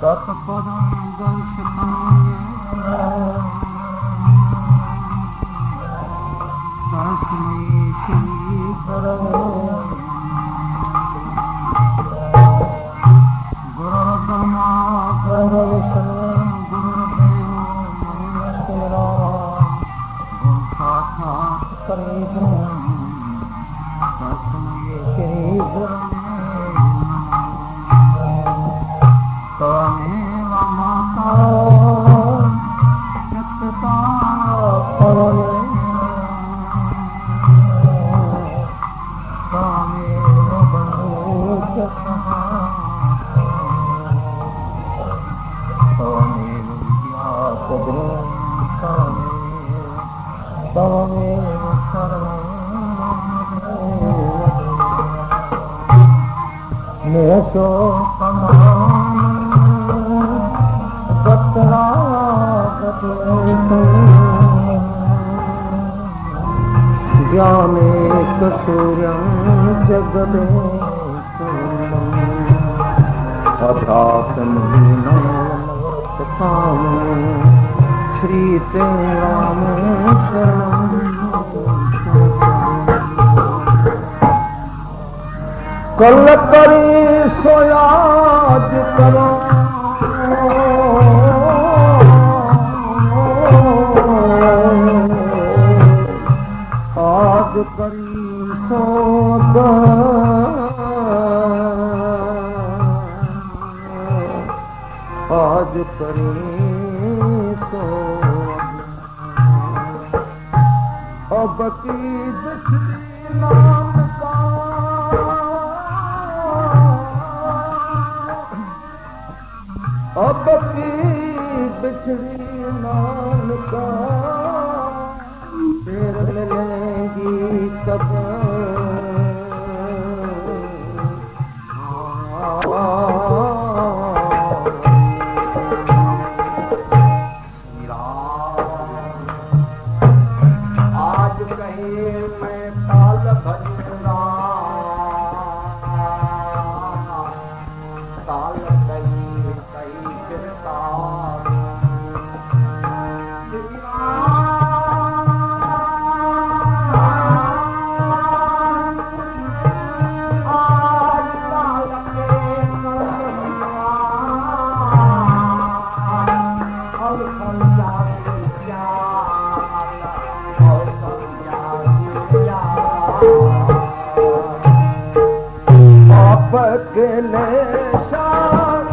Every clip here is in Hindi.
तत्पदं दर्शनाय तस्मै श्री गुरवे गुरुर्ब्रह्मा गुरुर्विष्णु गुरुर्देवो महेश्वरः गुरु साक्षात् परब्रह्म तस्मै श्री गुरवे त्वमेव माता पिता त्वमेव बन्धुश्च त्वमेव विद्यापतिं त्वमेव सर्वं ज्ञानेक सूर्यं जगदेकम् अध्यात्महीनं श्रीते राम शरणं कल करी सोयाज करो आज करी सोद आज करी सोद अब की दुश्मनी नाम का अब की बिछड़ी नाम का फिर मिलेगी कब आज कहीं मैं ताल भजूंगा ताल कहीं गिरता अकेले शान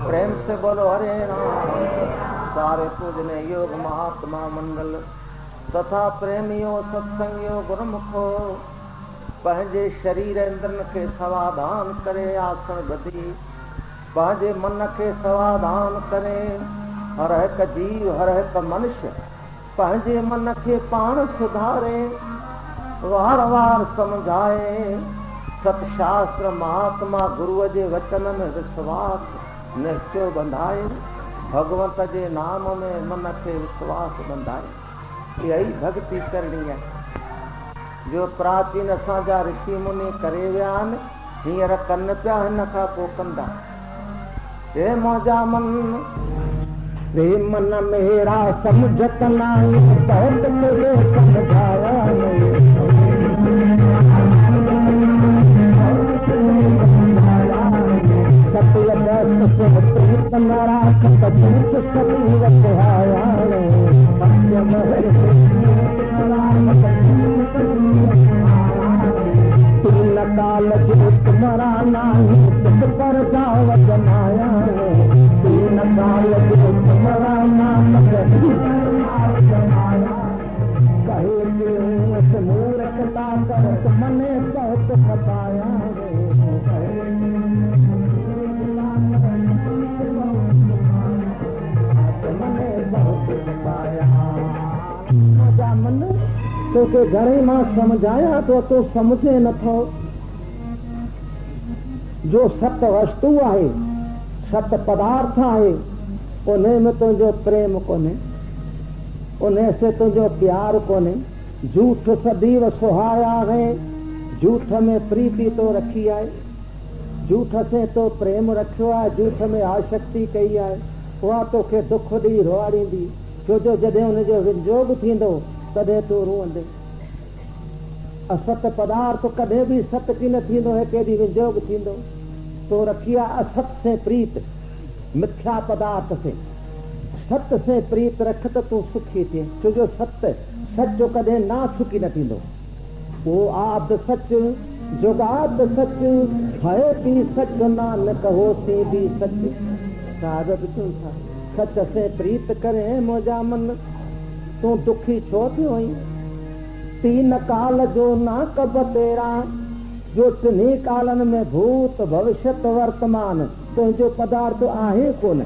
प्रेम से बोलो हरे राम। सारे पूजने योग महात्मा मंडल तथा प्रेमियों सत्संगियों गुरुमुखो पंहिंजे शरीर इंद्रन के समाधान करे आसन बधी पंहिंजे मन के समाधान करे। हर एक जीव हर एक मनुष्य पंहिंजे मन के पाण सुधारे वार वार समझाए। सतशास्त्र महात्मा गुरुअ जे वचन में विश्वास निश्चय बंधाए। भगवंत जे नाम में मन खे विश्वास बंधाए। यही भक्ति करनी है जो प्राचीन असांजा ऋषि मुनि करे विया आहिनि। हींअर कनि पिया, हिन खां पोइ कंदा। हे मौजा मन प्रेम मन मेरा समझत नाही, बहुत तुझे समझाया सत्य दस से प्रीत न राखत झूठ सभी रखवाया सत्य तीन काल झूठ मरा नाही, तुझ पर जाव जमाया तीन काल झूठ मरा नाही कहे मूर्खता करत मने बहुत बताया मन तो के घणे मां समझाया तो समझे नथो। जो सत वस्तु आहे, सत पदार्थ आहे, उन्हें में तुझो प्रेम कोने, उन्हें से तुझो प्यार कोने। झूठ सदैव सुहाया है, झूठ में प्रीति तो रखी है, झूठ से तो प्रेम रखियो आहे, झूठ में आसक्ति कई आहे। उहा तोखे दुख दी रोआड़ींदी, छो जो जॾहिं उनजो विजोग थींदो तॾहिं तूं रोअंदे। असत पदार्थ कॾहिं बि सत की न थींदो है, केॾी विजोग थींदो। तो रखी आहे असत से प्रीत, मिथ्या पदार्थ से। सत से प्रीत रख त तूं सुखी थिए, छो जो सत सच कॾहिं ना सुखी न थींदो। वो आद सच जुगाद सच है भी सच, नानक होसी भी सच। साधक तूं था सच से प्रीत करे मौजा मन, तू दुखी छो थियो आई। तीन काल जो ना कब तेरा, जो टिन्ही कालन में भूत भविष्यत वर्तमान तुझो पदार्थ आहे कोन।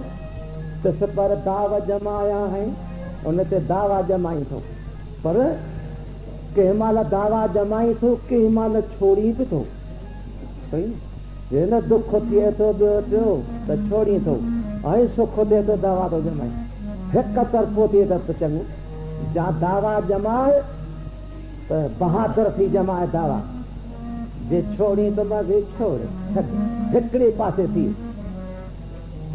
तिस पर दाव जमाया है, उन ते दावा जमाई थो, पर कंहिं महिल दावा जमाई थो, कंहिं महिल छोड़ी बि थो। न दुख थिए थो ॿियो त छोड़ी थो, ऐं सुख थिए थो दावा थो जमाए। हिकु तरफ़ो थिए त चङो, जा दावा जमाए त बहादुर थी जमाए दावा। जे छोड़ी तो बस छोड़ छॾ, हिकिड़े पासे थी।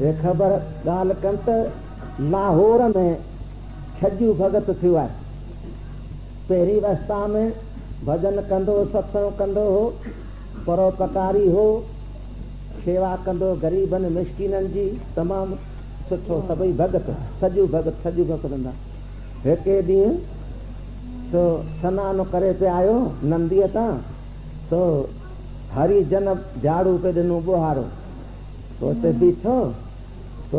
ये ख़बर ॻाल्हि कनि त लाहौर में छॼू भगत थियो आहे। पहिरीं अवस्था में भजन कंदो, सत्संग कंदो हो, परोपकारी हो, शेवा कंदो ग़रीबनि मिसकीननि जी, तमामु सुठो। सभई भगत सॼू भगत कंदा। हिकु ॾींहुं तो सनानु करे पे आयो नंदीअ तां, तो हरी जन झाड़ू पे ॾिनो ॿुहारो, तो उते बीठो, तो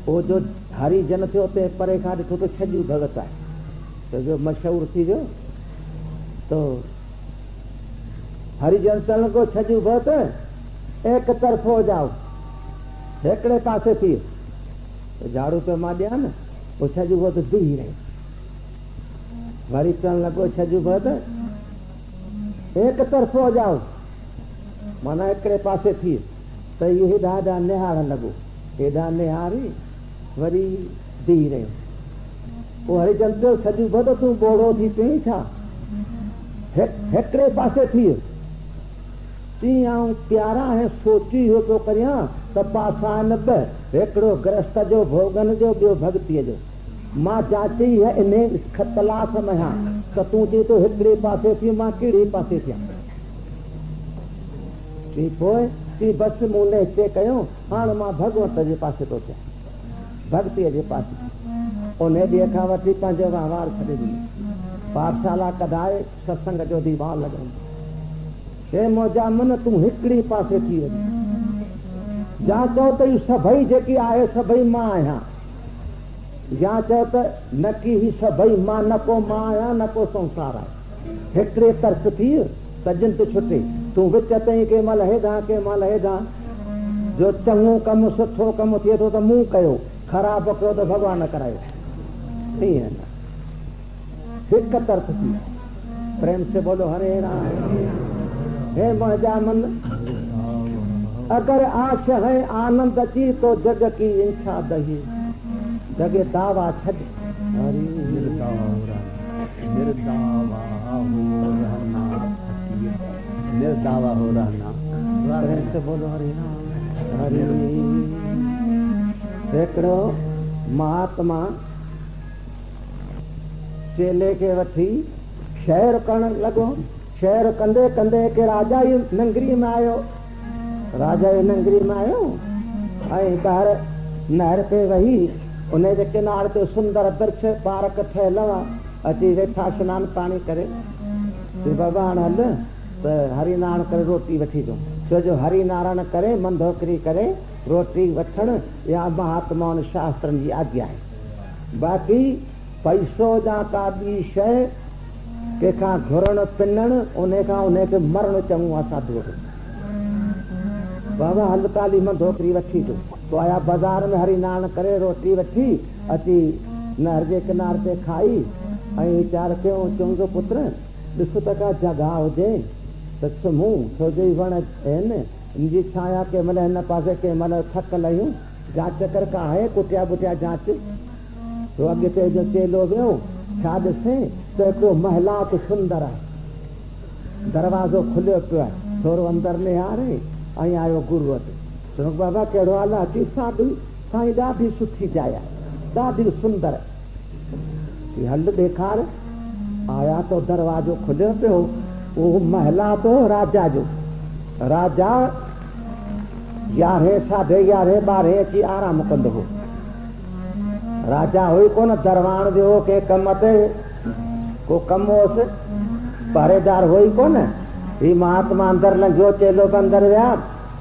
वो जो हरी जन थियो उते परे खां ॾिठो तो छॼू भगत आहे, तो जो मशहूर थी वियो। तो हरिजन चवण लॻो छॼू भगत एक तरफ़ हो जाओ, हिकिड़े पासे थी। तो झाड़ू पे मां ॾियां न, वो छॼू भगत बीही रही। वरी चवण लॻो छॼू भगत एक तरफ़ हो जाओ, माना हिकिड़े पासे थी। त इहो हेॾा निहारण लॻो, हेॾा निहारी वरी बीही रहियो। पोइ हरिजन चयो छॼू भगत तूं बोड़ो थी पई छा, हिकिड़े पासे थी। चई आऊं प्यारा है सोची हो तो करियां त पासा न ॿ, हिकिड़ो गृहस्थ जो भोगन जो, ॿियो भक्तीअ जो। मां जांची है इन तलाश में हा, त तूं चई तो हिकिड़े पासे थी, मां कहिड़े पासे थियां। चई पोइ चई बसि मूं निश्चय कयो, हाणे मां भगवंत जे पासे थो थियां, भक्तीअ जे पासे। उन ॾींहं खां वठी पंहिंजो वहिंवार छॾे ॾिनो, पाठशाला कढाए सत्संग जो दीवार लॻाईं। हे मौजा मन तूं हिकिड़ी पासे थी वञ। या चओ त इहो सभई जेकी आहे सभई मां आहियां, या चओ त न की ही सभई मां, न को मां आहियां न को संसार आहे। हिकिड़े तरफ़ थी त जिंद छुटे, तूं विच ताईं कंहिं महिल हेॾां कंहिं महिल हेॾां। जो चङो कमु सुठो कमु थिए थो त मूं कयो, ख़राबु कयो त भॻवान करायो। ईअं न, हिकु तरफ़ थी। प्रेम से बोलो हरे राम। हे मौजा मन, अगर आश है आनंद की तो जग की इच्छा दही। जगे दावा छॾ हरी निर्दावा हो रहना, निर्दावा हो रहना। प्रेम से बोलो हरि नाम हरि। हिकिड़ो महात्मा चेले खे वठी शहर करण लॻो। शहर कंदे कंदे के राजा जी नगरी में आयो। राजा जी नगरी में आयो ऐं ॿाहिरि नहर ते वेही उन जे किनारे ते सुंदर वृक्ष पार्क ठहियल हुआ। अची वेठा सनानु पाणी करे बाबा हाणे हल त हरिनारायण करे रोटी वठी अचूं। छो जो हरिनारायण करे मंदोकरी करे रोटी वठण या महात्माउनि शास्त्रनि जी आज्ञा आहे। बाक़ी पैसो या का ॿी शइ कंहिंखां घुरण पिनण उन खां उनखे मरण चङो आहे साधूअ खे। बाबा हल काली मंदोकरी वठी अचूं। तो आया बाज़ार में हरिनारायण करे रोटी वठी अची नहर जे किनारे ते खाई ऐं वीचार कयो। चवंदो पुत्र ॾिस त का जॻह हुजे त सुम्हूं। छो जो वण आहिनि इन जी छाया कंहिं महिल हिन पासे कंहिं महिल थक लहियूं। जांच कर का आहे कुटिया बुटिया जांच। तो अॻिते जो चेलो वियो छा ॾिसे त हिकिड़ो महिला त सुंदर आहे। दरवाज़ो खुलियो पियो आहे। थोरो अंदरि निहारे ऐं आयो गुरू वटि। चयो बाबा कहिड़ो हाल आहे? अची साधू साईं ॾाढी सुठी जाइ आहे, ॾाढी सुंदर। हल ॾेखार। आया तो दरवाज़ो खुलियो पियो। उहो महिला तो राजा जो। राजा 11 साढे 11 12 अची आराम कंदो हो। राजा हुई कोन दरवान जो हो के कम ते को कम होसि। पहरेदार हुई कोन। ही महात्मा अंदरि लंघियो। चेलो बि अंदरि विया।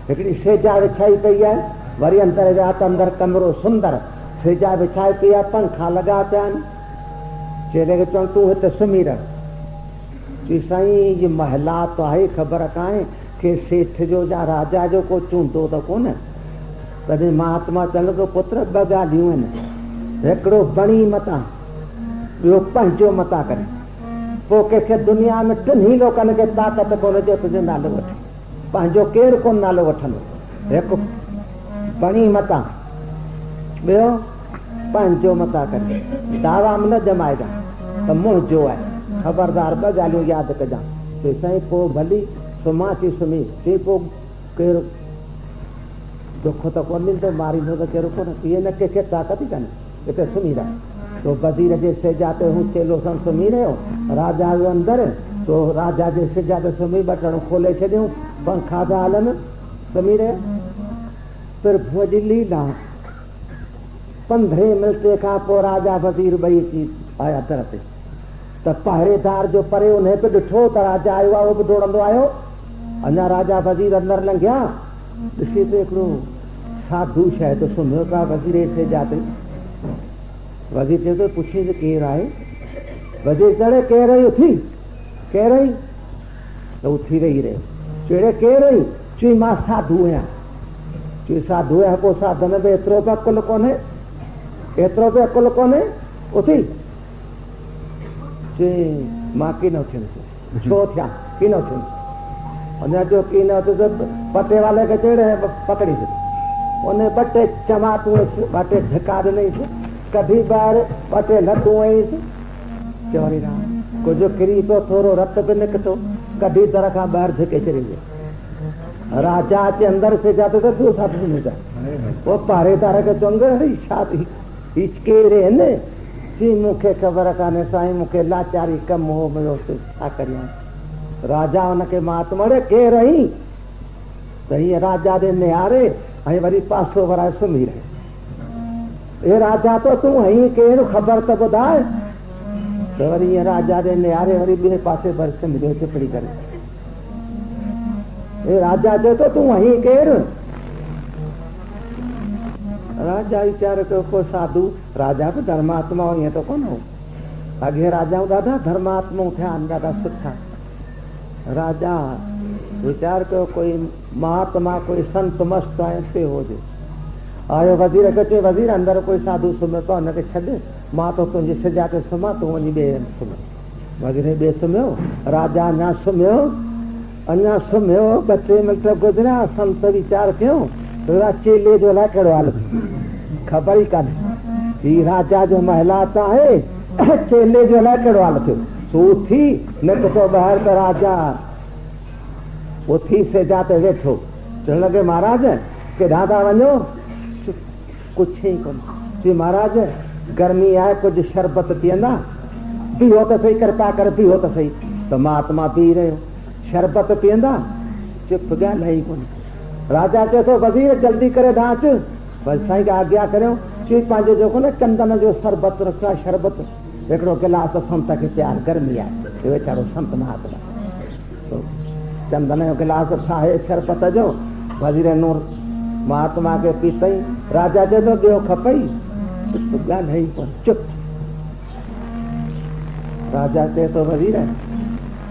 हिकिड़ी सेजा विछाई पई आहे। वरी अंदरि विया त अंदरि कमरो सुंदर सेजा विछाई पई आहे। पंखा लॻा पिया आहिनि। चेले खे चवनि तूं हिते सुम्ही रह। चई साईं ये महिला तो आहे ख़बर काहे के सेठ जो या राजा जो को चूंडो त कोन। तॾहिं महात्मा चवण लॻो पुत्र ॿ ॻाल्हियूं आहिनि। हिकिड़ो बणी मतां ॿियो पंहिंजो मतां करे। पोइ कंहिंखे दुनिया में टिनी लोकनि खे ताक़त कोन जो तुंहिंजो नालो वठे। पंहिंजो केरु कोन नालो वठंदो। हिकु बणी मतां ॿियो पंहिंजो मतां करे। दावा में न जमाइजां त मुंहिंजो आहे। ख़बरदार ॿ ॻाल्हियूं यादि कजां। चई साईं पोइ भली सुम्हां थी सुम्ही। चई पोइ केरु दुख त कोन ॾींदो मारींदो त कहिड़ो कोन। इहे न कंहिंखे ताक़त ई कान्हे। हिते सुम्ही रह। तो वज़ीर जे सेजा ते हू चेलो सां सुम्ही रहियो। राजा जो अंदरि तो राजा जे सेजा ते सुम्ही बटण खोले छॾियूं। पंखा था हलनि सुम्ही रहियो। प्रभुअ जी लीला। 15 मिंट खां पोइ राजा वज़ीर ॿई अची आया दर ते। त पहरेदार जो परे उन बि ॾिठो त राजा आयो आहे। उहो बि डोड़ंदो आयो। अञा राजा वज़ीर अंदरि लंघिया। ॾिसी त हिकिड़ो साधू शायदि सुम्हियो पिया वज़ीर जे सेजा ते। वज़ीर चयो त पुछे त केरु आहे? वज़ीर चढ़े केरु आई? उथी केरु आई? त उथी वेही रहियो। चढ़े केरु आई? चई मां साधू आहियां। चई साधू आहियां। पोइ साधन में एतिरो बि अकुल कोन्हे, एतिरो बि अकुल कोन्हे। उथी चई मां की न उथियुमि। छो थिया की न उथियुमि? अञा जो की न उथि त पटे वाले खे चढ़े पकड़ी छॾी। उन 2 टे चमाटूं 2 टे धिका ॾिनईसि। कढी ॿाहिरि 2 टे लटूं हईंसि। चवरी राम कुझु किरी पियो। थोरो रत बि निकितो। कढी दर खां ॿाहिरि धिके छॾींदे। राजा अचे अंदरि से जाते त तूं छा सुम्ही पिया। पोइ पहरेदार खे चवंदो छा ही केरु आहिनि? चई मूंखे ख़बर कान्हे साईं, मूंखे लाचारी कमु हो मुंहिंजो छा करियां। राजा हुनखे महात्मा केरु आई? त हीअं राजा ॾे निहारे ऐं वरी पासो वराए सुम्ही रहे। हे राजा तो तूं हई केरु? ख़बर त ॿुधाए। त वरी ईअं राजा ॾे निहारे वरी ॿिए पासे वरी सुम्ही चिपड़ी करे। हे राजा चए तो तूं हई केरु? राजा वीचार कयो को साधू। राजा बि धर्मात्मा ईअं त कोन हो। अॻे राजाऊं ॾाढा धर्मात्माऊं थिया आहिनि, ॾाढा सुठा। राजा वीचार कयो कोई महात्मा कोई संत मस्त आहे से हुजे। आयो वज़ीर खे चयो वज़ीर अंदरि कोई साधू सुम्हियो पियो, हुनखे छॾ। मां तो तुंहिंजी सिजा ते सुम्हां, तूं वञी ॿिए हंधि सुम्ह। वज़ीर ॿिए सुम्हियो। राजा अञा सुम्हियो। 2 टे मिंट गुज़रिया। संत वीचार कयो चेले जो अलाए कहिड़ो हाल। ख़बर ई कान्हे। ही राजा जो महिला चाहे चेले जो है कड़वा लो सो थी न तो बाहर का राजा वो थी से जाते बैठो चलने लगे महाराज के दादा वनो कुछ ही कौन जी महाराज गर्मी आए कुछ शरबत पियंदा पीओ तो सही कृपा कर पीओ तो सही तो महात्मा पी रहे हो शरबत पियंदा चुप गया नहीं कौन राजा चए तो वजीर जल्दी करे ढांच बस साईं का आज्ञा करो ची पंहिंजो जेको न चंदन जो शरबत रखा शरबत हिकिड़ो गिलास संत खे प्यार गर्मी आहे वीचारो संत महात्मा तो चंदन जो गिलास ठाहे शरबत जो वजीर नूर महात्मा के पीतई राजा चए तो ॿियो खपई चुप ॻाल्हाई कोन चुप राजा चए तो वजीर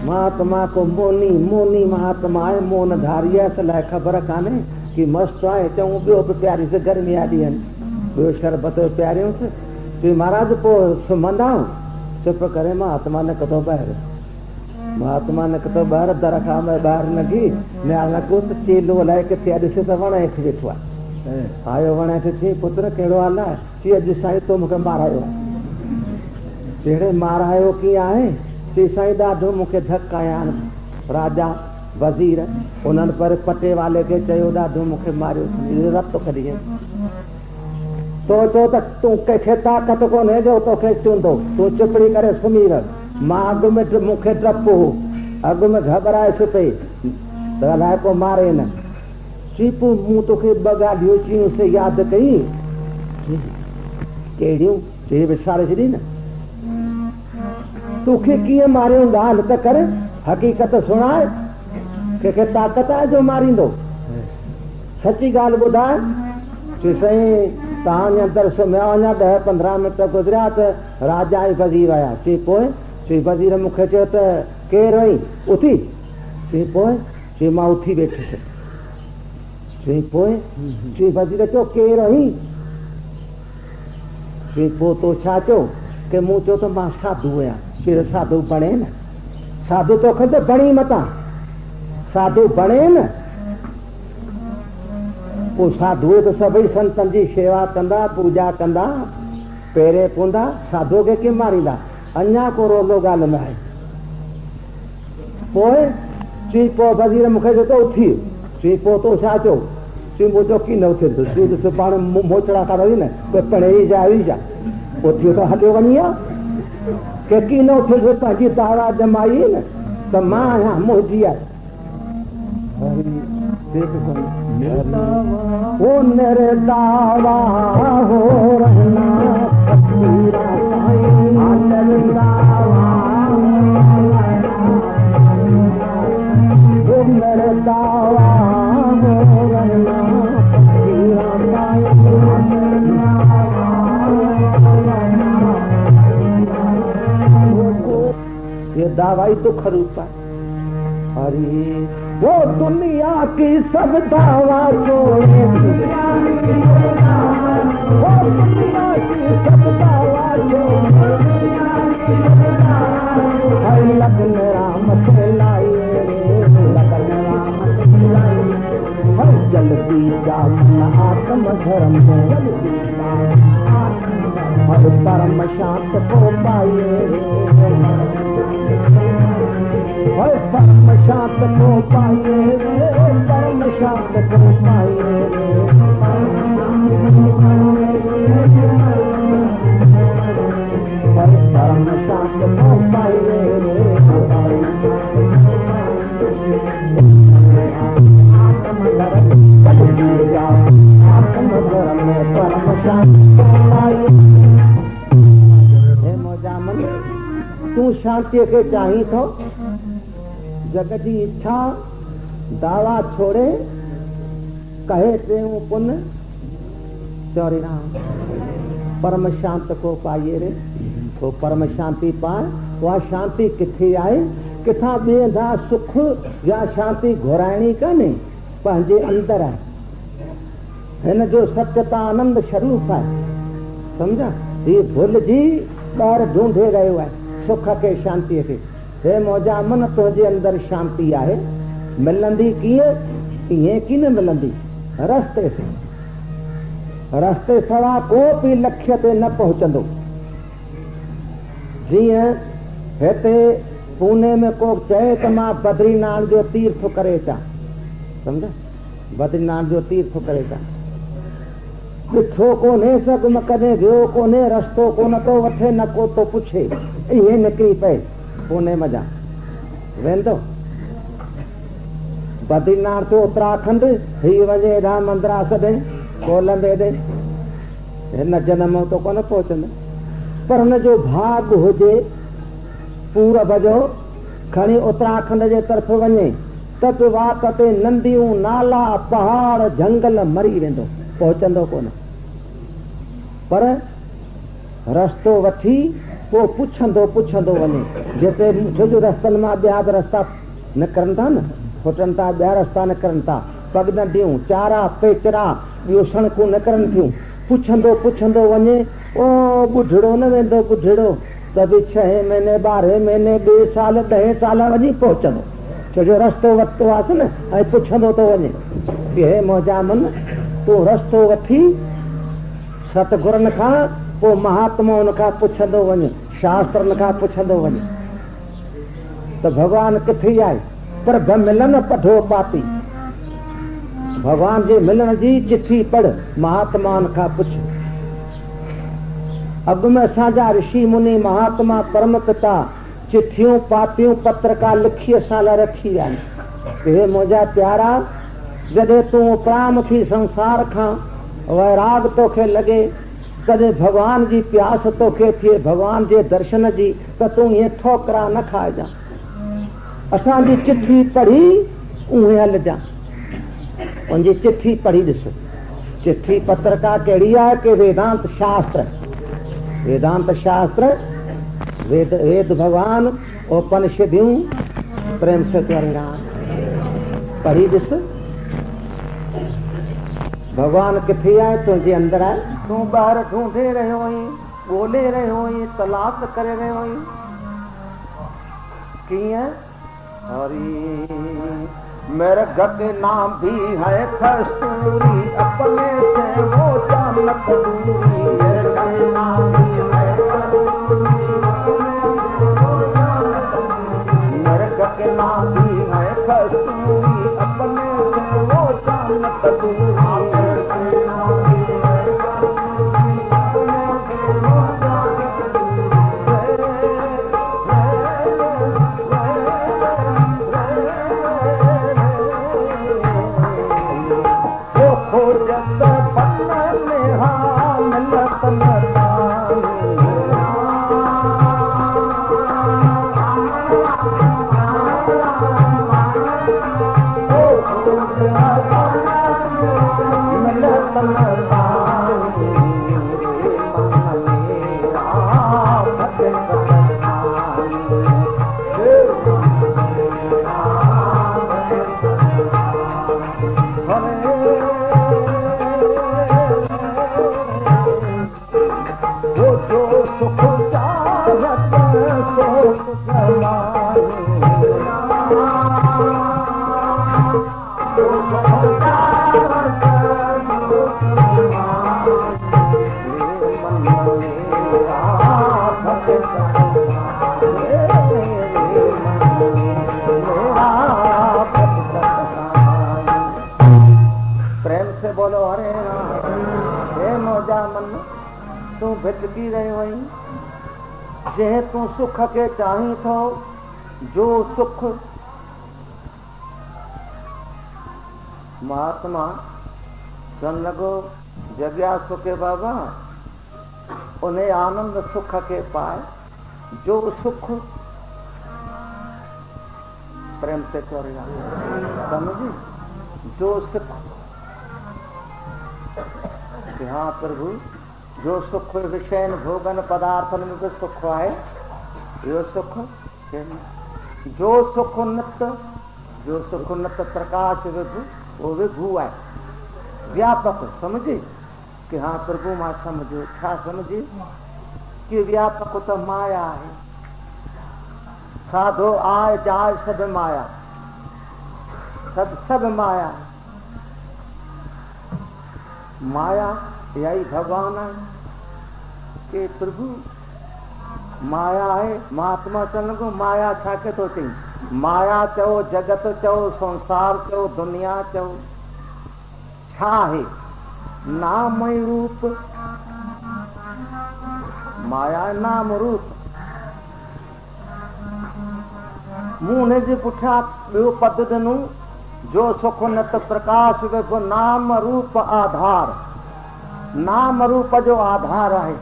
महात्मा को मोनी मोनी महात्मा आहे मोन धारी आहे लाइ ख़बर कान्हे कि मस्त आहे चऊं ॿियो बि प्यारी से गर्मी आदि आहिनि ॿियो शरबत प्यारियोसि चई महाराज पोइ सुम्हंदा चुप करे महात्मा निकितो ॿाहिरि महात्मा निकितो ॿाहिरि दर खां ॿाहिरि लॻी न्याल को त चेलो अलाए किथे आहे ॾिसे त वण हेठि वेठो आहे आयो वण हेठि चई पुत्र कहिड़ो हाल आहे चई अॼु साईं तो मूंखे मारायो आहे कहिड़े मारायो कीअं आहे चई साईं ॾाढो मूंखे धक आया आहिनि राजा वज़ीर उन्हनि पर पटे वाले खे चयो ॾाढो मूंखे मारियो रत कढी तो चो त तूं कंहिंखे ताक़त कोन्हे जो तोखे चूंदो तूं चुपड़ी करे सुम्ही रह मां अॻु में मूंखे डपु हो अॻु में घबराए सुते त अलाए पोइ मारे न चीपू मूं तोखे ॿ ॻाल्हियूं चयूं से यादि कई कहिड़ियूं चई विसारे छॾी न तोखे कीअं मारियो ॻाल्हि त कर हक़ीक़त सुणाए कंहिंखे ताक़त आहे जो मारींदो सची ॻाल्हि ॿुधाए चई साईं तव्हां अंदरि सुम्हिया अञा 10-15 मिंट गुज़रिया त राजा ई वज़ीर आया चई पोइ चई वज़ीर मूंखे चयो त केरु आई उथी चई पोइ चई मां उथी वेठुसि चई पोइ चई वज़ीर चयो केरु आई चई पोइ तो छा चयो कि मूं चयो त मां साधू आहियां चई साधू बणे न साधू तोखे त बणी मतां साधू बणे न पोइ साधूअ त सभई संतनि जी शेवा कंदा पूजा कंदा पहिरें पवंदा साधूअ खे कीअं मारींदा अञा को रोलो ॻाल्हि न आहे पोइ चई पोइ वज़ीर मूंखे चयो त उथी चई पोइ तो छा चयो चई मुंहिंजो की न उथिंदो चई ॾिस पाण मोचड़ा काढी न कोई पढ़े ई जा हुई छा उथी त हलियो वञी आहे के की न उथिंदो पंहिंजी दावा जमाई न त मां आहियां मुंहिंजी आहे ओ मेरे दावा हो रहना वो मेरे दावा हो रहना ये दावा ही तो खरूप है अरे वो दुनिया की सब दावा छोड़े वो दुनिया की सब दावा छोड़े लगन राम से लाइए लगन राम से लाइए हर जल्दी जा आत्म धर्म हर परम शांत को पाइए परम शांत को पाइए परम शांत को पाइए परम शांत को पाइए आत्म धर्म में परम शांत को पाइए मोजामन तू शांति के चाही थो जगत जी इच्छा दावा छोड़े कहे टेऊ पुन चौरी राम परम शांत को पाइए रे तो परम शांति पाए वह शांति किथे आए किथां ॿिए सुख या शांति घुराइणी कान्हे पंहिंजे अंदर आहे हिन जो सत्यता आनंद स्वरूप आहे सम्झा ही भुलिजी ॿाहिरि ढूंढे रहियो आहे सुख के शांतीअ खे हे मौजा मन तुंहिंजे अंदरि शांती आहे मिलंदी कीअं ईअं की न मिलंदी रस्ते से रस्ते सवा को भी लक्ष्य ते न पहुंचंदो। जीअं हिते पुणे में को चए त मां बद्रीनाथ जो तीर्थ करे अचां, सम्झ, बद्रीनाथ जो तीर्थ करे अचां, ॾिठो कोन्हे सभु कॾहिं वियो कोन्हे, रस्तो कोन थो वठे न को तो पुछे, इहे निकिरी पए पुणे मज़ा वेंदो। बद्रीनाथ तो उत्तराखंड ही वञे हेॾा मंदरा सॾे कोलंबे ॾे, हिन जनम तो कोन पहुचंदो, पर हुनजो भाग हुजे पूरब जो खणी उत्तराखंड जे तरफ़ वञे त वात ते नंदियूं नाला पहाड़ जंगल मरी वेंदो, पहुचंदो कोन। पर रस्तो वठी पोइ पुछंदो वञे, जिते छोजो रस्तनि मां ॿिया बि रस्ता निकिरनि था न, फुटनि था, ॿिया रस्ता निकिरनि था, पग नंढियूं चारा पेचरा ॿियूं सड़कूं निकिरनि थियूं, पुछंदो वञे। ओ ॿुढड़ो न वेंदो, ॿुढड़ो त बि 6 महीने 12 महीने 2 साल 10 साल वञी पहुचंदो, छोजो रस्तो वरितो आहे न, ऐं पुछंदो थो वञे। हे मौजा मन, तूं रस्तो वठी सतगुरनि खां, पोइ महात्माउनि खां पुछंदो वञे, शास्त्रनि खां पुछंदो वञे त भॻवानु किथे आहे। पर मिलन पढ़ो पाती, भॻवान जे मिलण जी चिठी पढ़, महात्माउनि खां पुछ। अॻु में असांजा ऋषि मुनि महात्मा परम पिता चिठियूं पातियूं पत्रिका लिखी असां लाइ रखी विया आहिनि। हे मुंहिंजा प्यारा, जॾहिं तूं प्राम थी संसार खां वैराग तोखे लॻे, कॾहिं भॻवान जी प्यास तोखे थिए भॻवान जे दर्शन जी, त तूं ईअं ठोकरा न खाइजांइ। असांजी चिठी पढ़ी उहे हलजांइ, उनजी चिठी पढ़ी ॾिस। चिठी पत्रिका कहिड़ी आहे कि वेदांत शास्त्र, वेदांत शास्त्र, वेद भगवान, उपनिषदियूं, प्रेम से परिणाम पढ़ी ॾिस। भगवान किथे आहे? तुंहिंजे अंदरि आहे। तूं ॿाहिरि ढूंढे रहियो आहीं, ॻोल्हे रहियो आहीं, तलाश करे रहियो आहीं। कीअं? हरी मेरे के नाम भी है कस्तूरी, अपने से वो जानत दूरी। मेरे के नाम भी है कस्तूरी, मेरे के नाम भी है कस्तूरी, अपने से वो जानत दूरी। तू भिटकी रहियो आहीं, जंहिं तूं सुख के चाहीं थो, जो सुख महात्मा चवण लॻो जॻियासु के बाबा उन आनंद सुख के पाए, जो सुख प्रेम से करेगा, समझी, जो सुख। हाँ प्रभु, जो सुख विषयन भोगन पदार्थन में भी सुख है, यो सुख। जो सुख नित्य प्रकाश विभु, वो विभु है, व्यापक। समझी कि हाँ प्रभु मां समझो, छा समझी कि व्यापक तो माया है, साधो आय जाय सब माया, सब माया। माया यही भगवान है कि प्रभु माया है। महात्मा चंद्र को माया छाके तो चाहिए, माया चो, जगत चो, संसार चो, दुनिया चो, छा है नामय रूप। माया नाम रूप। मुंह ने जी पुछा ॿियो पद ॾिनूं, जो सुख नत प्रकाश विभु नाम रूप आधार। नाम रूप जो आधार है,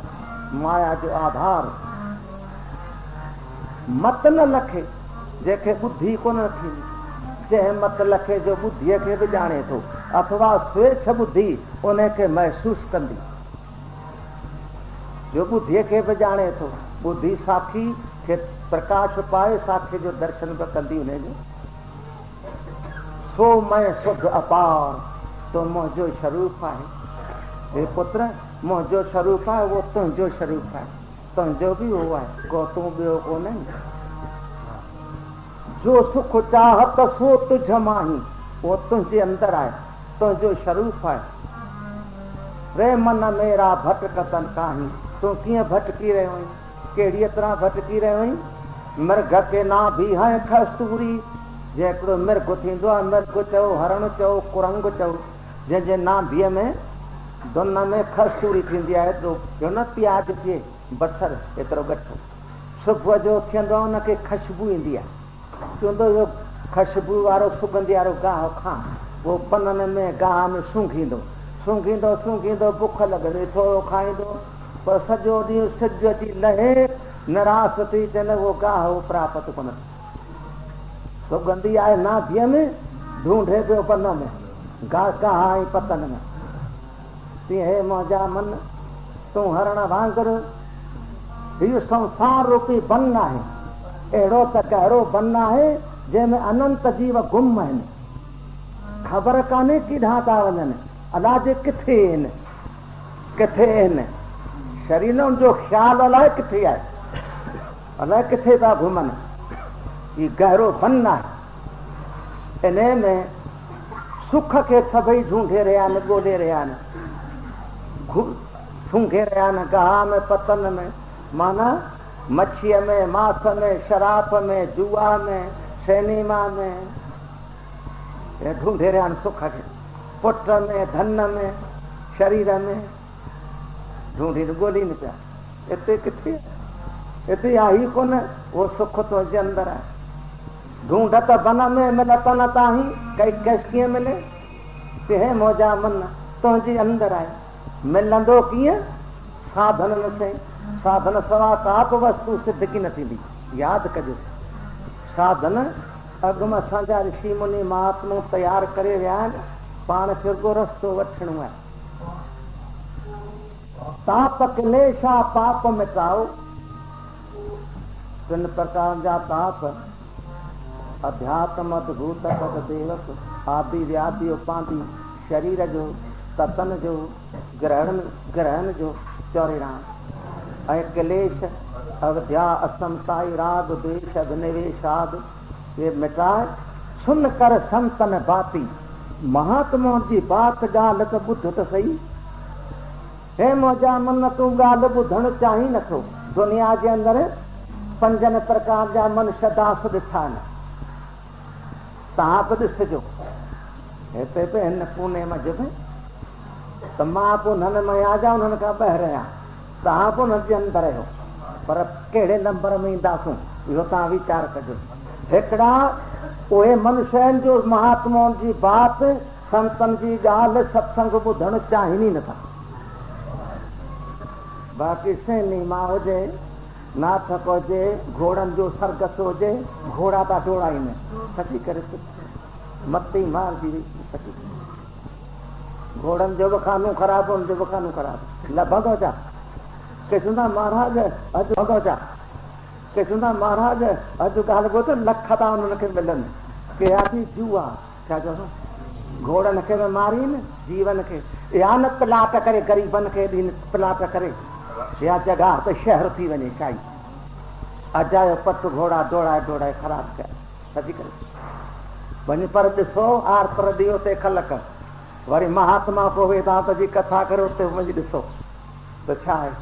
माया जो आधार। मत न लखे जंहिंखे बुद्धि कोन रखी, जंहिं मत लखे जो बुद्धीअ खे बि ॼाणे थो, अथवा स्वेच्छ बुद्धि उनखे महसूस कंदी, जो बुद्धीअ खे बि ॼाणे थो। बुद्धि साखी खे प्रकाश पाए, साखी जो दर्शन बि कंदी उनजो। सो मैं शुद्ध अपार, तो मुंहिंजो स्वरूप आहे। हे पुत्र, मुंहिंजो स्वरूप आहे, वो तुंहिंजो स्वरूप आहे। तुंहिंजो बि उहो आहे, को तूं ॿियो कोन्हे। जो सुख चाहत सो तुझ माही, वो तुंहिंजे अंदरि आहे, तुंहिंजो स्वरूप आहे। रे मन मेरा भटकतन काहीं, तूं कीअं भटकी रहियो आहीं, कहिड़ी तरह भटकी रहियो आहीं। मृग के ना भी है कस्तूरी, जेकड़ो मृग थींदो आहे, मृग चओ, हरण चओ, कुरंग चओ, जंहिंजे नाभीअ में दुन में खस्तूरी थींदी आहे, तो जो न प्याज थिए बसर एतिरो घटि। सुबुह जो थींदो आहे उनखे ख़ुशबू ईंदी आहे, चवंदो इहो ख़ुशबू वारो सुगंधी वारो गाहु खां। उहो पननि में गाह में सूंघींदो सूंघींदो सूंघींदो, बुख लॻंदी, थोरो खाईंदो, पर सॼो ॾींहुं सिज अची लहे, निराश थी चवंदो उहो गाहु प्राप्त कोन थी। सुगंधी आहे नाभीअ में, ढूंढे पियो पन में, गाह ऐं पतनि में। तीअं हे मुंहिंजा मन, तूं हरण वांगुरु इहो संसार रूपी बन आहे, अहिड़ो त कहिड़ो बन आहे जंहिंमें अनंत जीव गुम आहिनि। ख़बर कान्हे किथां था वञनि, अलाह जे किथे आहिनि, किथे आहिनि। शरीरनि जो ख़्यालु अलाए किथे आहे, अलाए किथे था घुमनि। ही गहरो बन आहे। इन में सुख खे सभई ढूंढे रहिया आहिनि, ॻोल्हे रहिया आहिनि, सूंघे रहिया आहिनि, गाह में, पतन में, माना मच्छीअ में, मांस में, शराब में, जुआ में, सिनेमा में, ढूंढे रहिया आहिनि सुख खे। पुट में, धन में, शरीर में ढूंढी ॻोल्हीनि पिया। हिते किथे, हिते आहे ई कोन, उहो सुख तुंहिंजे अंदरि आहे। ढूंढत बन में मिलत न ताही, कई कैस कीअं मिले, हे मुंहिंजा मन तुंहिंजे अंदरि आहे। मिलंदो कीअं, साधन से। साधन सवा का बि वस्तु सिद्ध की न थींदी, यादि कजो। साधन अॻु असांजा ऋषि मुनि महात्मा तयारु करे विया आहिनि, पाण फिरको रस्तो वठणो आहे। ताप क्लेशा पाप मिटाओ, 3 प्रकार जा ताप, अध्यात्म अद्भुत पद देवक, आदि व्याधि उपाधि, शरीर जो, ततन जो, ग्रहण जो 94, ऐं क्लेश, अवध्या, असमताई, राग, द्वेष, अभिनिवेश, ये मिटाए। सुन कर संतन बाती, महात्मा जी बात ॻाल्हि त ॿुध त सही। हे मुंहिंजा मन, तूं ॻाल्हि ॿुधणु चाहीं नथो। दुनिया जे अंदरि 5 प्रकार जा मनुष्य दास ॾिठा आहिनि, तव्हां बि ॾिसिजो। हिते बि हिन पूने मंझि में त मां पोइ हुननि में आ जा, हुननि खां ॿाहिरि आहियां, तव्हां पोइ हुननि जे अंदरि आहियो, पर कहिड़े नंबर में ईंदासूं इहो तव्हां वीचार कजो। हिकिड़ा उहे मनुष्य आहिनि जो महात्माउनि जी बात, संतनि जी ॻाल्हि, सत्संग ॿुधणु चाहिनि ई नथा। बाक़ी सिनेमा हुजे, नाटक हुजे, घोड़नि जो सर्कस हुजे, घोड़ा था डोड़ाइनि, सची करे मती मार जी सची। घोड़नि जो बि खानो ख़राबु, हुनजो बि खानो ख़राबु। लभंदो छा, के चवंदा महाराज अॼु भॻो छा, के चवंदा महाराज अॼु ॻाल्हि ॿुध, लख था हुननि खे मिलनि, के आदमी जुआ, छा चवंदो, घोड़नि खे बि मारीनि, जीवन खे या न प्लाट करे, ग़रीबनि खे बि प्लाट करे, या जॻह त शहर थी वञे शाही। अजायो पट घोड़ा दौड़ाए दौड़ाए ख़राबु कया, सची करे वञी। पर ॾिसो आर पर ॾियो ते ख़लक, वरी महात्मा को वेदांत जी कथा करो तो मुझे ॾिसो तो छा है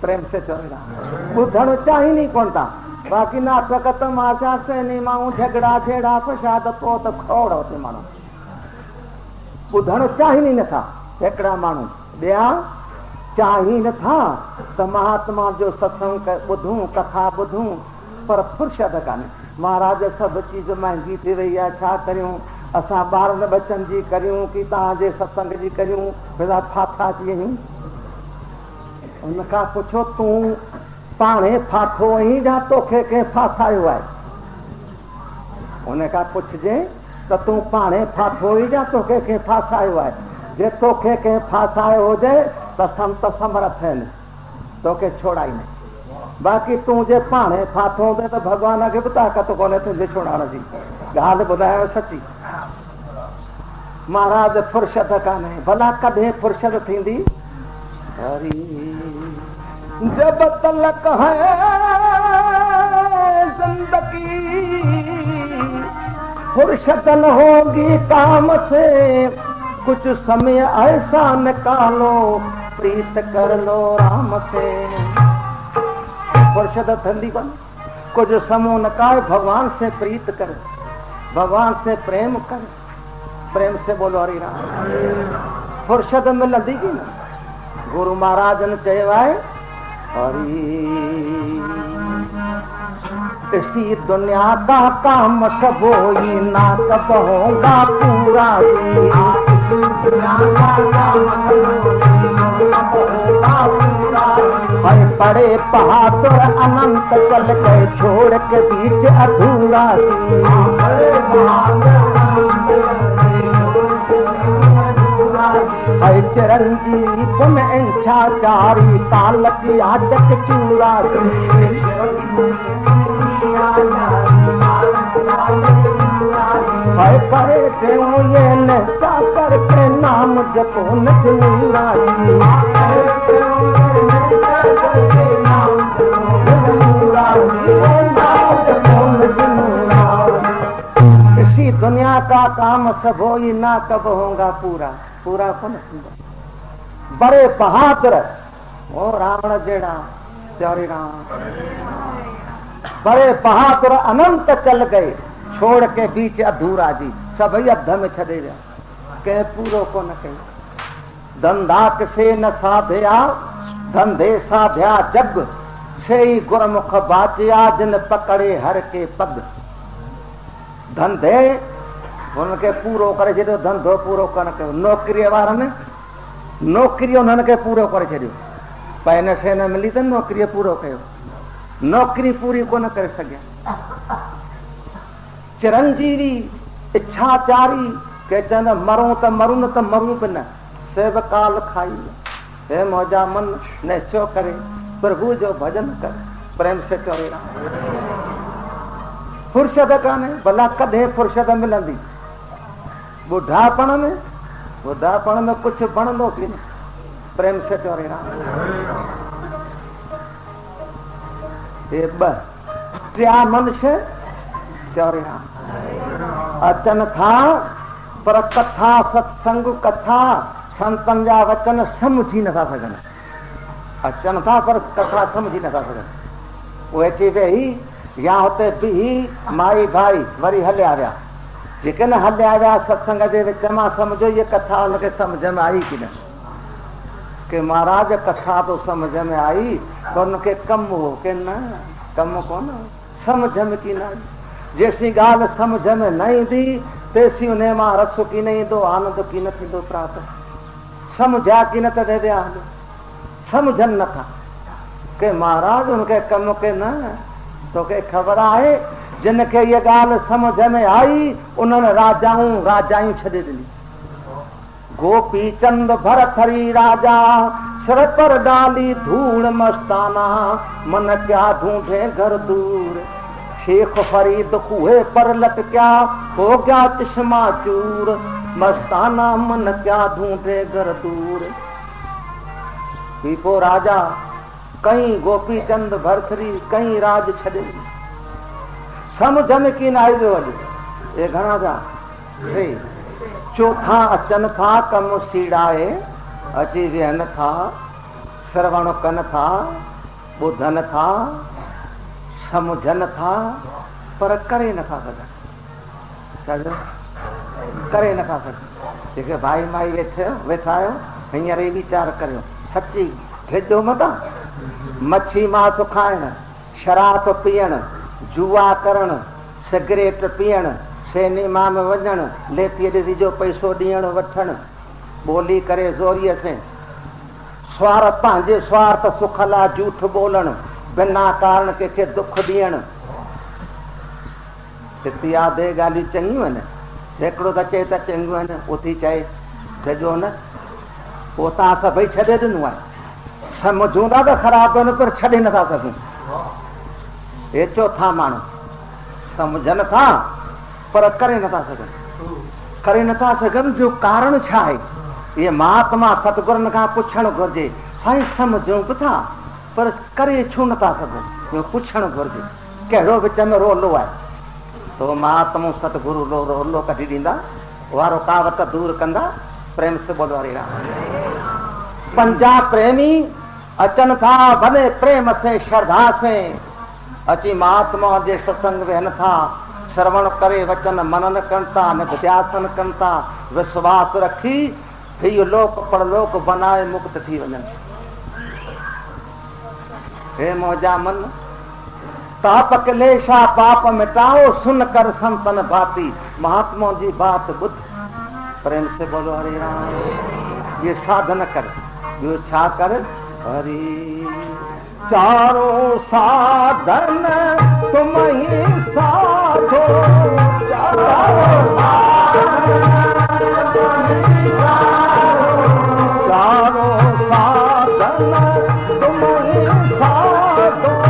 प्रेम से चवंदा ॿुधण चाहींदी कोन था बाक़ी नाटक तमाशा सिनेमाऊं झगड़ा छेड़ा फसाद पोइ त खोड़ हुते माण्हू ॿुधण चाहींदी नथा हिकिड़ा माण्हू ॿिया चाही नथा त महात्मा जो सत्संग ॿुधूं कथा ॿुधूं पर फुर्सत कान्हे महाराज सभु चीज महांगी थी वई आहे छा करियूं असां ॿारनि बचनि जी करियूं की तव्हांजे सत्संग जी करियूं भला फाथा थी आहियूं उनखां पुछो तूं पाणे फाथो आहीं या तोखे कंहिं फाथायो आहे उनखां पुछजे त तूं पाणे फाथो आहीं या तोखे कंहिं फाथायो आहे जे तोखे कंहिं फाथायो हुजे त संत समर्थ आहिनि तोखे छोड़ाईंदे बाक़ी तूं जे पाणे फाथो हूंदे त भॻवान खे बि ताक़त कोन्हे तुंहिंजे छोड़ाइण जी ॻाल्हि ॿुधायो सची महाराज फुर्सत कान्हे भला कॾहिं फुर्सत थींदी जब तलक है जिंदगी फुर्सत न होगी काम से कुछ समय ऐसा निकालो प्रीत कर लो राम से फुर्सत थंदी कोन कुछ समय निकाल भगवान से प्रीत कर भगवान से प्रेम कर प्रेम से बोलो हरि राम फुर्सत मिलंदी की न गुरु महाराज ने चयो आहे इसी दुनिया का काम सब होई ना कब होगा पूरा पड़े पहाड़ अनंत चल गए छोड़ के बीच अधूरा चिरंजीवी पुन इंछाचारी ताल की आदत चूरा परे देव ये नशा करके नाम जपो नूरा इसी दुनिया का काम सब हो ही ना कब होगा पूरा पूरा कौन बड़े बहादुर ओ रावण जेड़ा चौरी राम बड़े बहादुर अनंत चल गए छोड़ के बीच अधूरा जी सभई अध में छॾे विया कंहिं पूरो कोन कयो धंधा से न साधिया धंधे साधिया जग से ही गुरमुख बाचिया जिन पकड़े हर के पग धंधे उनके पूरो करे छॾियो धंधो पूरो कोन कयो नौकरीअ वारनि नौकरी उन्हनि खे पूरो करे छॾियो पैन से न मिली त नौकरीअ पूरो कयो नौकरी पूरी कोन करे सघिया चिरंजीवी इच्छाचारी के चवंदा मरूं त मरूं न त मरूं बि न सेब काल खाई हे मौजा मन निश्चय करे प्रभु जो भजन कर प्रेम से चवे फुर्सत कान्हे भला कॾहिं फुर्सत मिलंदी बुढ़ापण में कुछ बनंदो की न प्रेम से चवे ये टिया मनुष्य चवे अचन था पर कथा सत्संग कथा संतन जा वचन समझी नथा सघनि अचन था पर कथा समझी नथा सघनि उहे अची वेही या हुते बिही माई भाई वरी हलिया विया जेके न हलिया विया सत्संग जे विच मां समझो ये कथा उनखे समझ में आई की न कि महाराज कथा तो समझ में आई पर उनखे कमु हो कि न कमु कोन समझ में की न आई जेसी ॻाल्हि समझ में न ईंदी तेसी उन मां रस की न ईंदो आनंद की न थींदो प्राप्त समझा की न त दे विया समझनि नथा कि महाराज उनखे कमु के न तोखे ख़बर आहे जिन खे ये ॻाल्हि समझ में आई उन्हनि राजाऊं छॾे ॾिनी गोपी चंद भरथरी राजा सिर पर डाली धूड़ मस्ताना मन क्या ढूंढे घर दूर शेख फरीद कुएं पर लटक्या हो गया चश्मा चूर मस्ताना मन क्या ढूंढे घर दूर पीपो राजा कहीं गोपी चंद भरथरी कहीं राज छॾे समझ में की न आई वियो अॼु ये घणा जा टे चौथा अचन था कम सीड़ाए अची विहन था श्रवण कन था बुधन था समझन था पर करे न था सघन करे न था सघन जेके भाई माई वेठा आहियो हींअर ई वीचार करियो सची भेजो मता मच्छी मांस खाइण शराब पीअण जुआ करण सिगरेट पीअण सिनेमा में वञण लेतीअ ॾिसी जो पैसो ॾियण वठण ॿोली करे ज़ोरीअ से स्वार्थ पंहिंजे स्वार्थ सुख लाइ झूठ बोलण बिना कारण कंहिंखे दुख ॾियण हिते यादि ॻाल्हियूं चङियूं आहिनि हिकिड़ो त चए त चङियूं आहिनि उथी चए छॾियो न पोइ तव्हां सभई छॾे ॾिनो आहे सम्झूं था त ख़राबु आहिनि पर छॾे नथा सघूं हे चौथा माण्हू सम्झनि था पर करे नथा सघनि करे नथा सघनि जो कारण छा आहे इहे महात्मा सतगुरनि खां पुछणु घुरिजे साईं सम्झूं बि था पर करे छो नथा सघूं पुछणु घुरिजे कहिड़ो विच में रोलो आहे तो महात्मा सतगुरु रोलो कढी ॾींदा वारो कावत दूर कंदा प्रेम से बोलो हरे राम पंजा प्रेमी अचन था भले प्रेम से श्रद्धा से अची महात्मा जे सत्संग वेहन था श्रवण करे वचन मनन कंता निध्यासन कंता विश्वास रखी ही लोक परलोक बनाए मुक्त थी वञनि हे मौजा मन ताप क्लेशा पाप मिटाओ सुन कर संतन भाती महात्मा जी बात बुद्ध प्रेम से बोलो हरे राम ये साधन कर यो छा कर हरि चारों साधन तुम ही साधो चारों साधन तुम ही साधो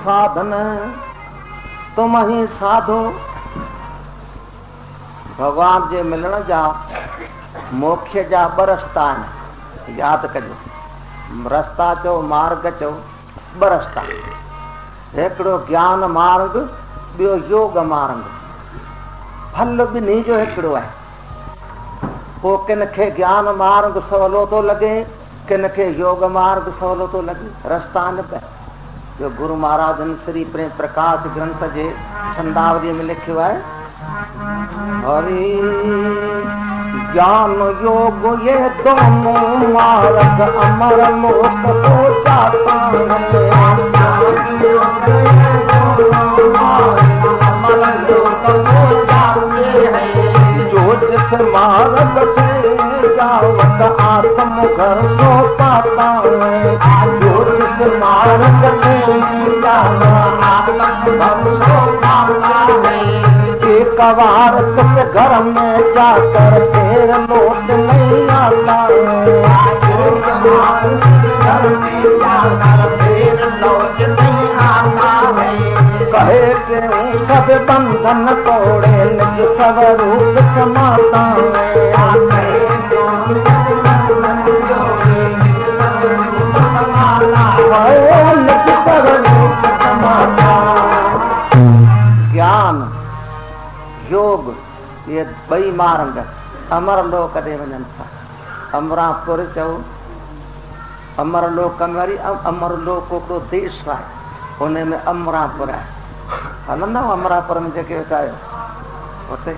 साधन तुम ही साधो भगवान जे मिलण जा मोक्ष जा ॿ रस्ता आहिनि यादि कजो रस्ता चओ मार्ग चओ ॿ रस्ता हिकिड़ो ज्ञान मार्ग ॿियो योग मार्ग फल ॿिन्ही जो हिकिड़ो आहे पोइ किन खे ज्ञान मार्ग सवलो थो लॻे किन खे योग मार्ग सवलो थो लॻे रस्ता न पिया जो गुरु महाराज श्री प्रेम प्रकाश ग्रंथ जे छंदावली में लिखियो है हरि ज्ञान योग ये दोनों मार्ग अमर लोक को जाता जो जिस मार्ग से जावत आत्म घर सो पाता है जो जिस मार्ग से जावत आत्म घर सो पाता है एक बार तुम घर में जाकर फिर लौट नहीं आता घर में जाकर फिर लौट नहीं आता है कहे के सब बंधन तोड़े निज स्वरूप समाता ज्ञान ये ॿई मारंग अमरलोक ॾे वञनि था। अमरापुर चओ अमरलोक में वरी अमरलोक हिकिड़ो देश आहे, हुन में अमरापुर आहे। हलंदा अमरापुर में जेके वेठा आहियो हुते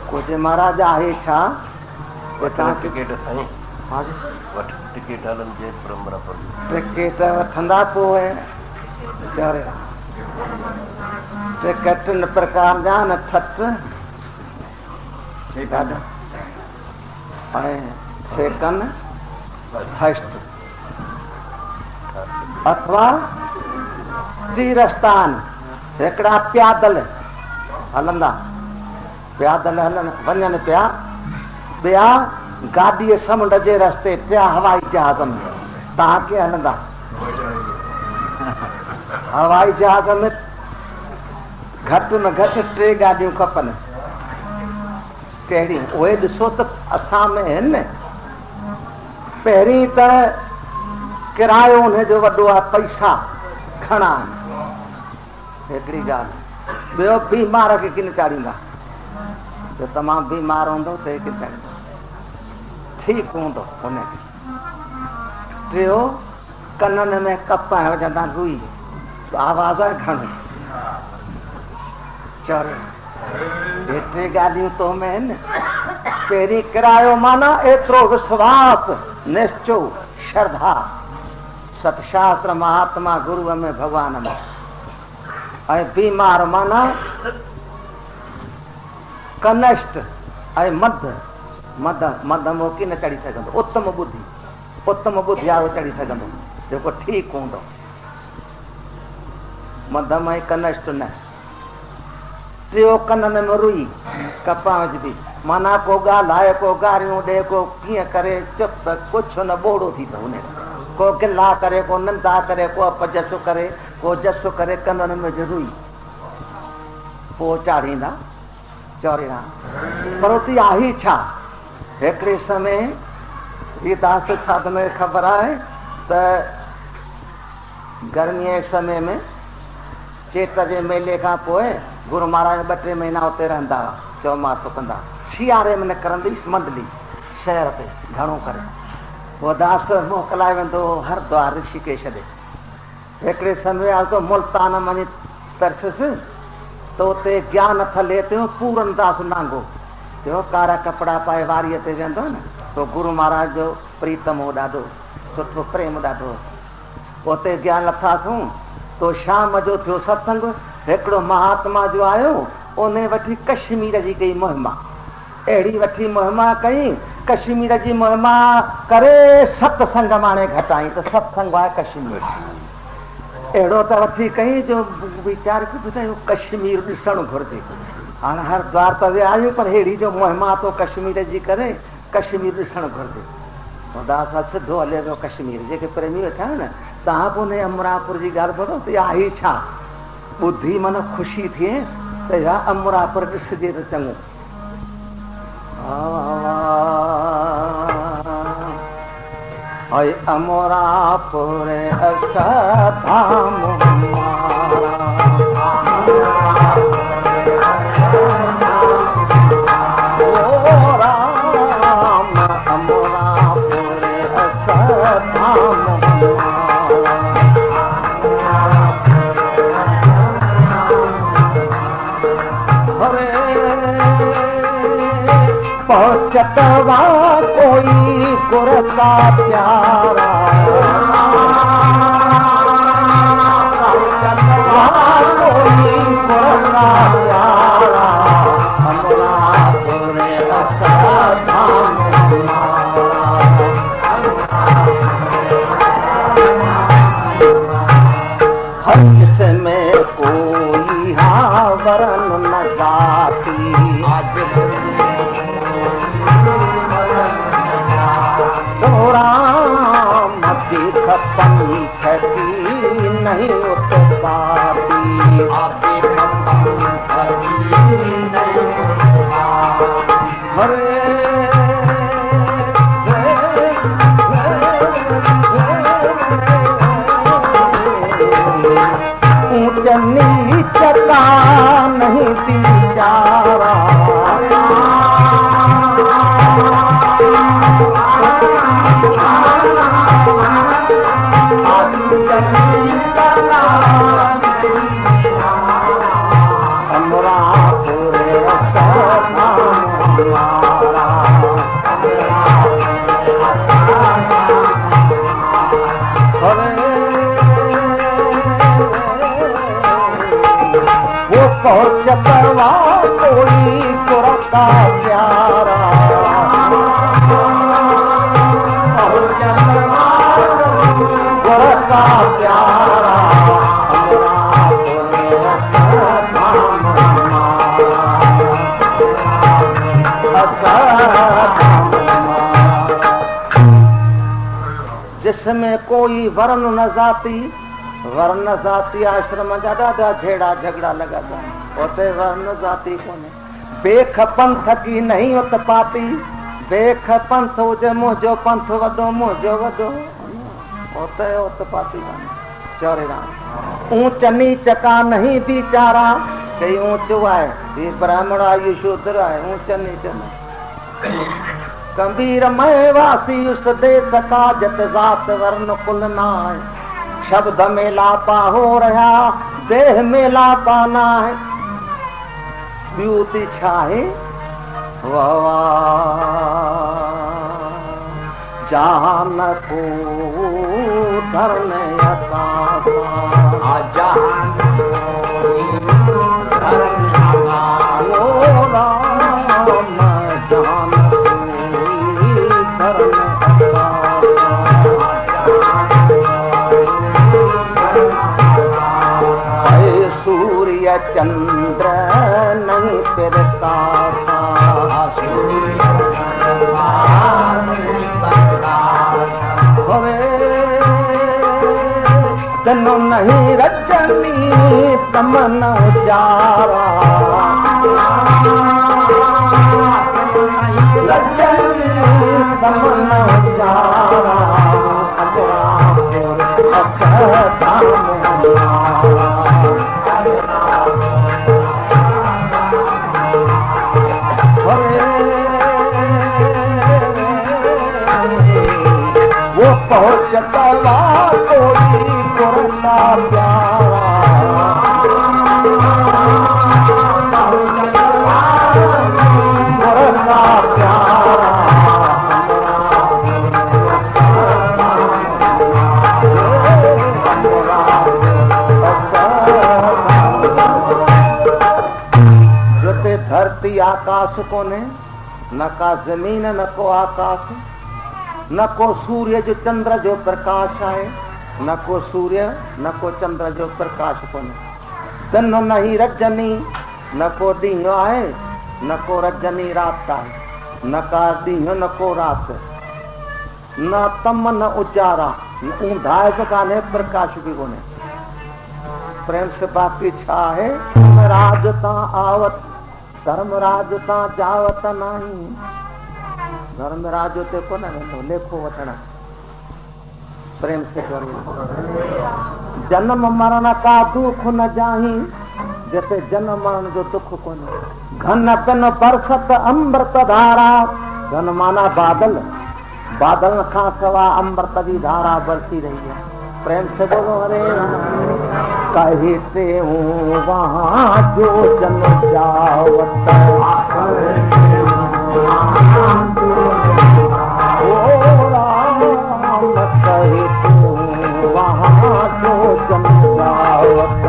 कुझु महाराज आहे छा टिकेट साईं टिकेट हलनि जयपुर अमरापुर टिकेट वठंदा पोइ टिकट न प्रकार जा न ठट ऐं सेकंड फर्स्ट अथवा तीरस्थान हिकिड़ा प्यादल हलंदा प्यादल हलनि वञनि पिया, ॿिया गाॾीअ समुंड जे रस्ते पिया हवाई जहाज़ में। तव्हां कीअं हलंदा? हवाई जहाज़ में घटि में घटि 3 गाॾियूं खपनि। कहिड़ियूं? उहे ॾिसो त असां में आहिनि। पहिरीं त किरायो उनजो वॾो आहे, पैसा घणा आहिनि, हिकिड़ी ॻाल्हि। ॿियो बीमार खे किन चाढ़ींदा? जो तमामु बीमार हूंदो त किन चाढ़ींदा, ठीकु हूंदो हुनखे। टियों कननि में कप विझंदा रुई, आवाज़ घणी। चौरियों हे 3 गाॾियूं तो में आहिनि। पहिरीं किरायो माना एतिरो विश्वास, निश्चो, श्रद्धा, सतशास्त्र, महात्मा, गुरुअ में, भगवान में। ऐं बीमार माना कनिष्ठ ऐं मध्यम की न चढ़ी सघंदो। उत्तम बुद्धि आहे चढ़ी सघंदो जेको ठीकु हूंदो। मध्यम ऐं कनिष्ठ न। टियों कननि में रुई कपा विझबी, माना को ॻाल्हाए, को गारियूं ॾे, को कीअं करे, चुप कुझु न ॿोड़ो थी अथव हुन। को गिला करे, को निंदा करे, को अपजस करे, को जस करे, कननि में रुई पोइ चाढ़ींदा चौरिया। पर उते आहे छा? हिकिड़े समय रीदास साधन खे ख़बर आहे त गर्मीअ जे समय में चेत जे मेले खां पोइ गुरु महाराज 2-3 महीना उते रहंदा हुआ, चौमासो कंदा। सियारे में निकिरंदी मंडली शहर ते घणो करे, पोइ दास मोकिलाए वेंदो हरिद्वार ऋषिकेश ॾे। हिकिड़े समय आयो तो मुल्तान वञी तरसिस तो उते ज्ञान थले ते पूरन दास नांगो थियो, कारा कपिड़ा पाए वारीअ ते वेंदो न, तो गुरु महाराज जो प्रीतम हो, ॾाढो सुठो प्रेम ॾाढो। उते ज्ञान लथासूं तो शाम जो थियो सत्संग। हिकिड़ो महात्मा जो आयो, उन वठी कश्मीर जी कई महिमा, अहिड़ी वठी महिमा कई, कश्मीर जी महिमा करे सत्संग माणे घटाई। त सत्संग आहे कश्मीर, अहिड़ो त वठी कई जो वीचार ॿुधायो कश्मीर ॾिसणु घुरिजे। हाणे हरिद्वार त विया आहियूं, पर अहिड़ी जो महिमा तो कश्मीर जी करे कश्मीर ॾिसणु घुरिजे। दास सिधो हले पियो कश्मीर। जेके प्रेमी वेठा आहिनि न, तव्हां पोइ हुन अमरापुर जी ॻाल्हि ॿुधो त आहे छा? ॿुधी माना ख़ुशी थिए त या अमरापुर ॾिसजे त चङो। अमरापुर धाम पहुँचतवा कोई गुर का प्यारा, पहुँचतवा कोई गुर का प्यारा, अमरापुर धाम हर किस्म कोई वरन न जाती, राम खपन छती नहीं उत पाती, ऊंच नीच का नहीं दी पहुंचतवा कोई गुर का प्यारा, गुर का प्यारा जिसमें कोई वर्ण न जाति, वर्ण जाति आश्रम ज्यादा झेड़ा झगड़ा लगा था, होते वर्ण जाति कोने। बेख पंथ की नहीं उत्पाती, बेख पंथ उजे मुझो पंथ वडो मुझो वडो, होते उत्पाती चौरे राम। ऊंच नीच का नहीं बिचारा, कई ऊंच है ये ब्राह्मण आयु शूद्र है, ऊंच नीच नहीं। कबीर मैं वासी उस देश का जत जात वर्ण कुल नाय, शब्द में लापा हो रहा देह में लापा ना है। ब्यूटी छाए जान को धर्म सूर्य चंद्र नहीं फिरता, तनु नहीं रजनी तमन जारा, रजनी तमन जारा वो पहुंचता कोई पुरना प्यारा, पुरना प्यारा जोते धरती आकाश को ने, न का जमीन न को आकाश, न को सूर्य जो चंद्र जो प्रकाश आए, न को सूर्य न को चंद्र जो प्रकाश को नहीं। दिन नहीं रजनी न को दिन आए, न को रजनी रात आए, न का दिन न को रात, न तम न उजारा, न ऊंधाए बगाने प्रकाश भी कोने। प्रेम से बाकी छा है राजता आवत धर्म राजता जावत नहीं, धर्म राज होते को ना तो लेखो वचना प्रेम से करो। जन्म मरण का दुख न जाही, जैसे जन्म मरण जो दुख को नहीं। घन तन बरसत अमृत धारा, घन माना बादल, बादल खा सवा अमृत की धारा बरसी रही है। प्रेम से बोलो हरे कहते हूँ वहाँ जो जन जावत, ओ राम कहते हूँ वहाँ जो जन जावत,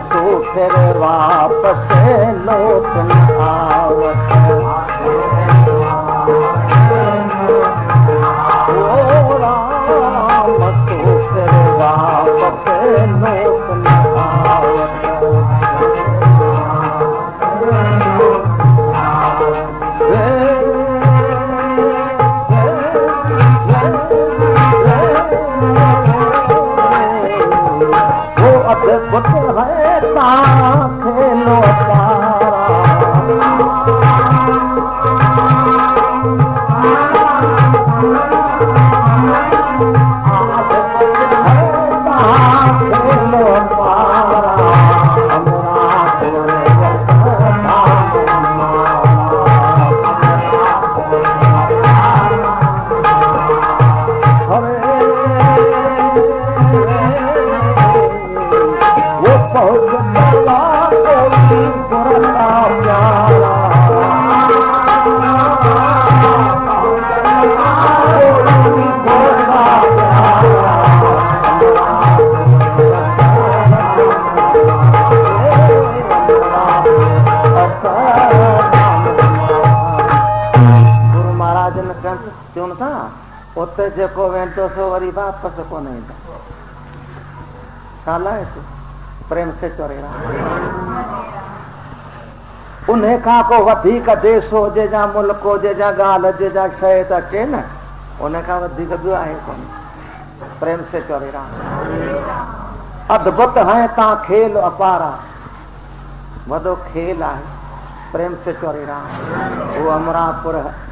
सो फिर वापस लौट न आवत। ओ राम तो फिर वापस लौट न आवत। वो अद्भुत है ताखे लौटारा, उते जेको वेंदो सो वरी वापसि कोन ईंदो। साला है प्रेम से चोरे उन खां को वधीक देश हुजे या मुल्क हुजे या ॻाल्हि हुजे या शइ त अचे न, उन खां वधीक ॿियो आहे कोन। प्रेम से चोरे अद्भुत है ता खेल अपारा, वॾो खेल आहे प्रेम से चोरे वो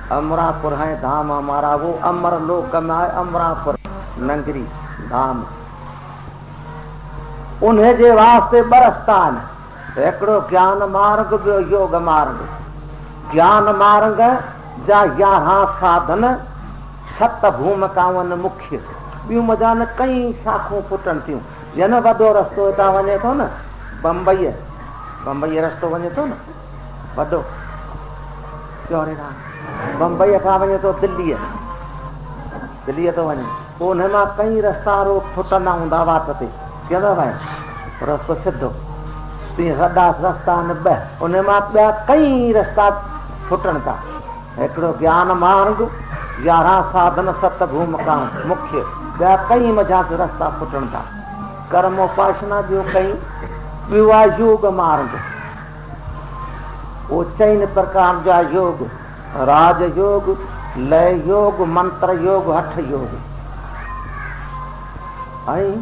अमरापुर है धाम हमारा, वो अमर लोक में है अमरापुर नगरी धाम। उन्हें जे वास्ते बरस्तान हिकिड़ो ज्ञान मार्ग ॿियो योग मार्ग। ज्ञान मार्ग जा 11 साधन 7 भूमिकाऊं मुख्य, ॿियूं मज़ा न कई शाखूं फुटनि थियूं। जन वॾो रस्तो हितां वञे थो न बम्बई रस्तो वञे थो न वॾो चौड़ेराम, बम्बई खां वञे थो दिल्लीअ थो वञे, पोइ हुन मां कई रस्ता रोक फुटंदा हूंदा वाट ते, चवंदा भाई रस्तो सिधो, तीअं वॾा रस्ता न ॿ, उन मां ॿिया कई रस्ता फुटनि था। हिकिड़ो ज्ञान मार्ग 11 साधन 7 भूमिकाऊं मुख्य, ॿिया कई मज़ा रस्ता फुटनि था। कर्म उपासना ॿियो कई, ॿियो आहे योग मार्ग। वो 4 प्रकार जा योग, राज योग, लय योग, मंत्र योग, हठ योग ऐं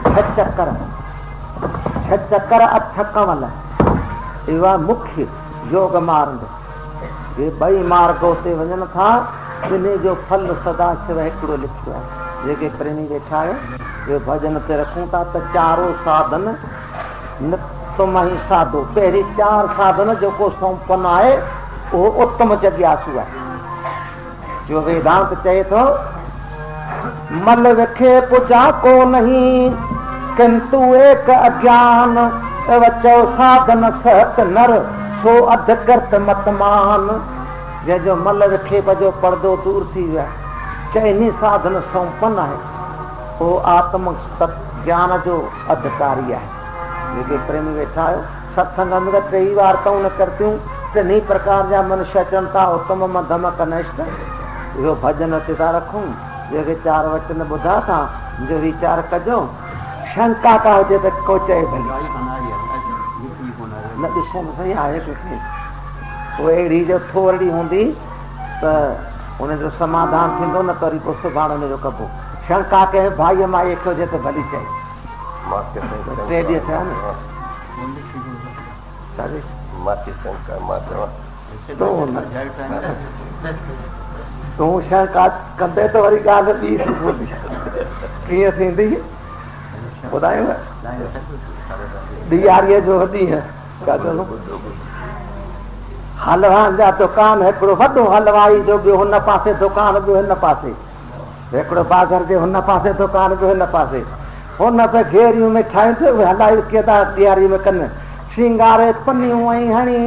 6 चक्कर 8 कमल, इहा मुख्य योग मार्ग। ये 2 मार्ग उते वञनि था, इन जो फल सदा शिव हिकिड़ो लिखियो आहे। जेके प्रेमी वेठा आहियो इहो भजन ते रखूं था त 4 साधन तुम ही साधो। पहिरीं 4 साधन जेको संपन्न आहे उहो उत्तम जग्यासु आहे। जो वेदांत चए थो मल विखे पुजा को नहीं किंतु एक अज्ञान, वचो साधन सहत नर सो अधकृत मतमान। जंहिंजो मल विखे जो पर्दो दूर थी वियो आहे, 4 साधन संपन्न आहे, उहो आत्म ज्ञान जो अधिकारी आहे। जेके प्रेमी वेठा आहियो सत्संग में 3 वार्ताऊं न करतियूं, 3 प्रकार जा मनुष्य अचनि था, उत्तम मध्यम कनिष्ठ। इहो भजन ते था रखूं, जेके 4 वचन ॿुधा था जो वीचार कजो। शंका का हुजे त को चए भली न ॾिसण सही आहे कंहिंखे, उहो अहिड़ी जो थोरड़ी हूंदी त उनजो समाधान थींदो, न त वरी पोइ सुभाणे हुनजो कबो। शंका कंहिं भाई माई खे हुजे त भली चए। 3 ॾींहं थिया न तूं शंका कंदे त वरी ॻाल्हि ॿी कीअं थींदी ॿुधायो न। ॾियारीअ जो ॾींहुं हलवान जा दुकान, हिकिड़ो वॾो हलवाई जो ॿियो हुन पासे दुकान, ॿियो हिन पासे, हिकिड़ो बाज़ार जे हुन पासे दुकान, ॿियो हिन पासे। हुन त घेरियूं मिठाइयूं थियूं हलाई केॾा ॾियारी में कनि, श्रंगारे पनियूं ऐं हणी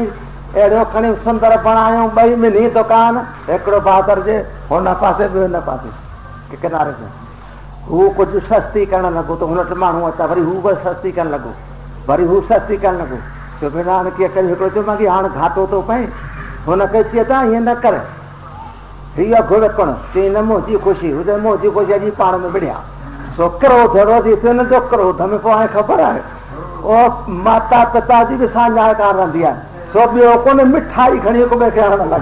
अहिड़ो खणी सुंदर बणायूं। 2 मिनी दुकान, हिकिड़ो बाज़ार जे हुन पासे, ॿियो हिन पासे किनारे ते। हू कुझु सस्ती करणु लॻो त हुन वटि माण्हू अचा, वरी हू बि सस्ती करणु लॻो, वरी हू सस्ती करणु लॻो। चयो भेण हाणे कीअं करे, हिकिड़ो चयो मां हाणे घाटो थो पए। हुनखे चए था हीअं न कर, हीअ घुर पिणु चई न मुंहिंजी ख़ुशी हुजे, मुंहिंजी ख़ुशी अॼु पाण में विढ़िया। सो क्रोध रोधी थियनि जो क्रोध में पोइ हाणे ख़बर आहे ओ माता पिता जी बि साझा कान रहंदी आहे। सो ॿियो कोन मिठाई खणी हिक ॿिए खे हणणु लॻा,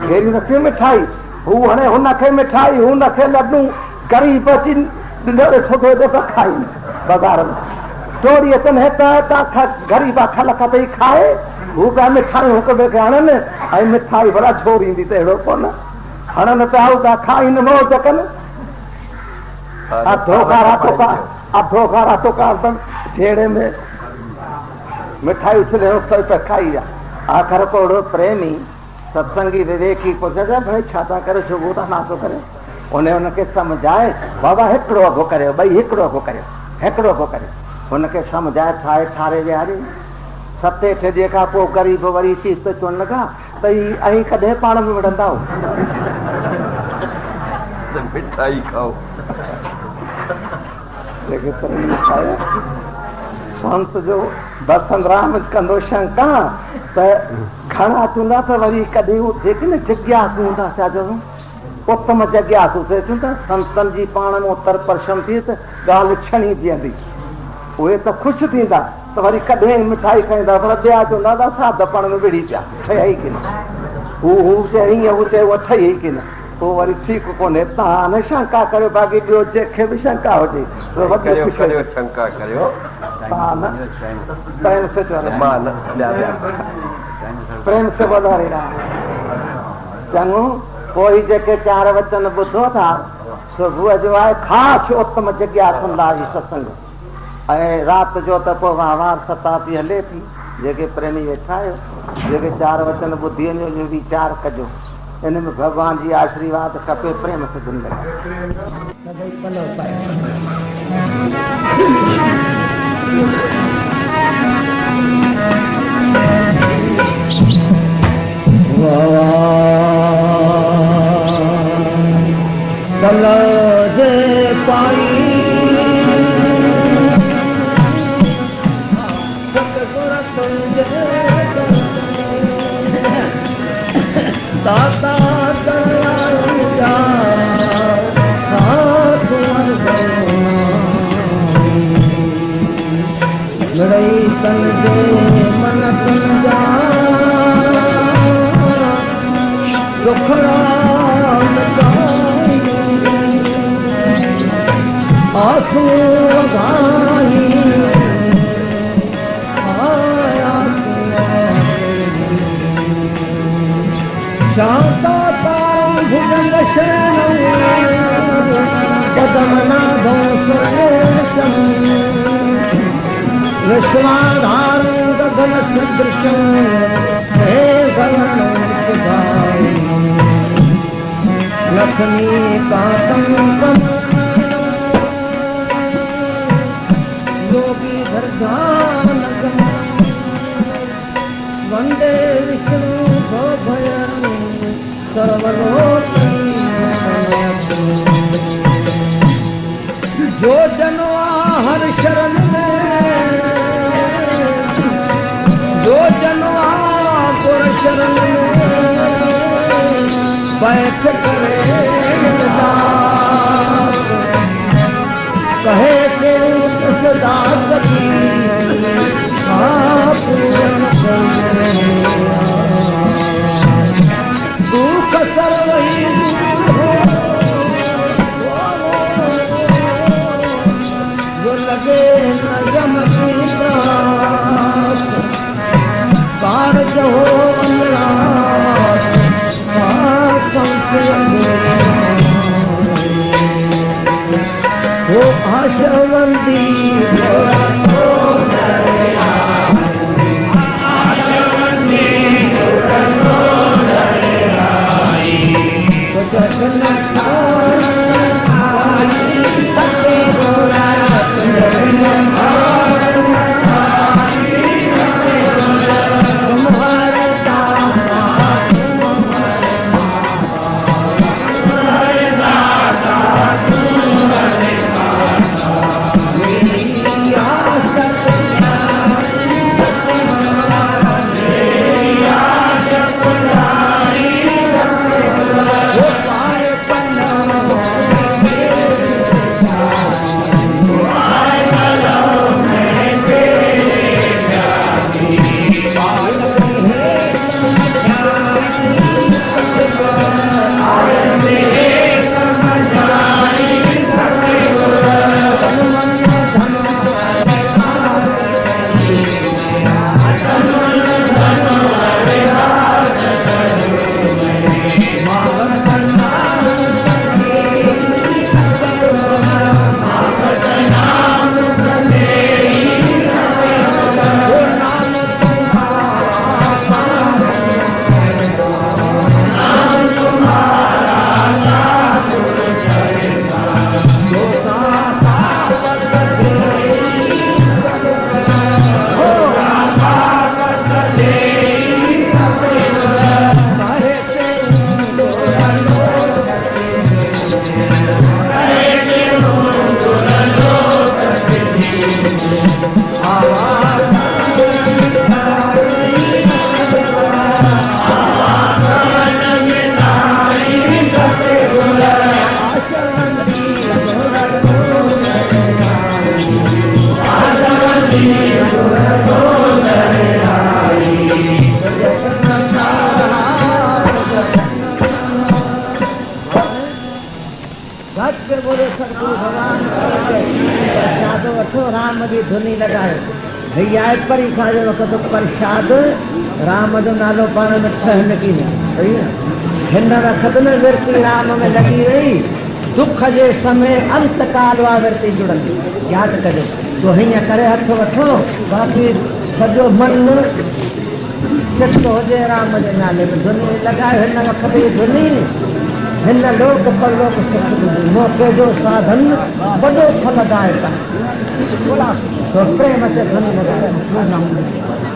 अहिड़ी न कीअं मिठाई, हू हणे हुनखे मिठाई, हुनखे लॾूं, ग़रीब अची खाई बाज़ार में चोरी अचनि हितां ग़रीब खलक ते खाए, हू पिया मिठाइयूं हिक ॿिए खे हणनि ऐं मिठाई भला छोड़ ईंदी त अहिड़ो कोन हणनि पिया, हू पिया खाइनि मौज कनि। अधो खारा दुकान झेड़े में मिठाई उछले पे खाई जा। आख़िर कोड़ो प्रेमी सत्संगी विवेकी पुछे भाई छा था करे, सुबुह था नाश्तो करे। उन्हें उनखे सम्झाए बाबा हिकिड़ो अघो करियो, भई हिकिड़ो अघो करियो, हिकिड़ो अघो करियो। हुनखे सम्झाए ठाहे ठारे विहारी। 7-8 ॾींहं खां पोइ ग़रीब वरी चीज त चवणु लॻा त ऐं कॾहिं पाण में विढ़ंदा हो मिठाई खाओ। संत जो बसंतराम कंदो शंका त घणा चवंदा त वरी कॾहिं जेके न जिज्ञासु हूंदा छा चवंदो त उत्तम जग्यासु से संतन जी पाण में उत्तर परसम थी गाल छणी थी उहे तो खुश थींदा तो वरी कॾहिं मिठाई खाईंदा पर ॿिया चवंदा त सादपण में विड़ी पिया ठहिया ई कि न हू चए हीअं हू चए उहा ठही ई कि न पोइ वरी ठीकु कोन्हे तव्हां न शंका करियो बाक़ी ॿियो जंहिंखे बि शंका हुजे शंका करियो तव्हां न प्रेम से प्रेम से वधारे चङो पोइ जेके 4 वचन ॿुधो था सुबुह जो आहे ख़ासि उत्तम जॻह कंदा सत्संग ऐं राति जो त पोइ वार सताती हले थी जेके प्रेमी वेठा आहियो जेके 4 वचन ॿुधी वञो वीचार कजो इन में भगवान जी आशीर्वाद खपे प्रेम से दाता लड़ाई तन दे मन तुंजा दुखड़ा आंसू गाई शांता तारू भुजंग कदमना भोसम विश्वाधारू गगन सदृशम हे गगन लक्ष्मी कांतम योगी धर्धान वंदे विष्णु भयन सर्वलोकी जो जनवा हर शरण में जो जनवा गुर शरण में बैठ करे कहे के दास की दुख सर्वही जो लगे न जमती प्रास कारज हो हो आशावंती धुनी लगाए भैया परी खा जो वक़्तु प्रसाद राम जो नालो पाण में छह लगी सही है हिन वक़्त में विरती राम में लगी रही दुख जे समय अंत काल वा विरती जुड़ंदी याद कजो तो हीअं करे हथ वठो बाक़ी सॼो मन चित हुजे राम जे नाले में धुनी लगाए हिन वक़्त जी धुनी हिन लोक परलोक सुख ॾिनी मौक़े जो साधन वॾो फलदायक आहे तो प्रेम से धुनी लगाए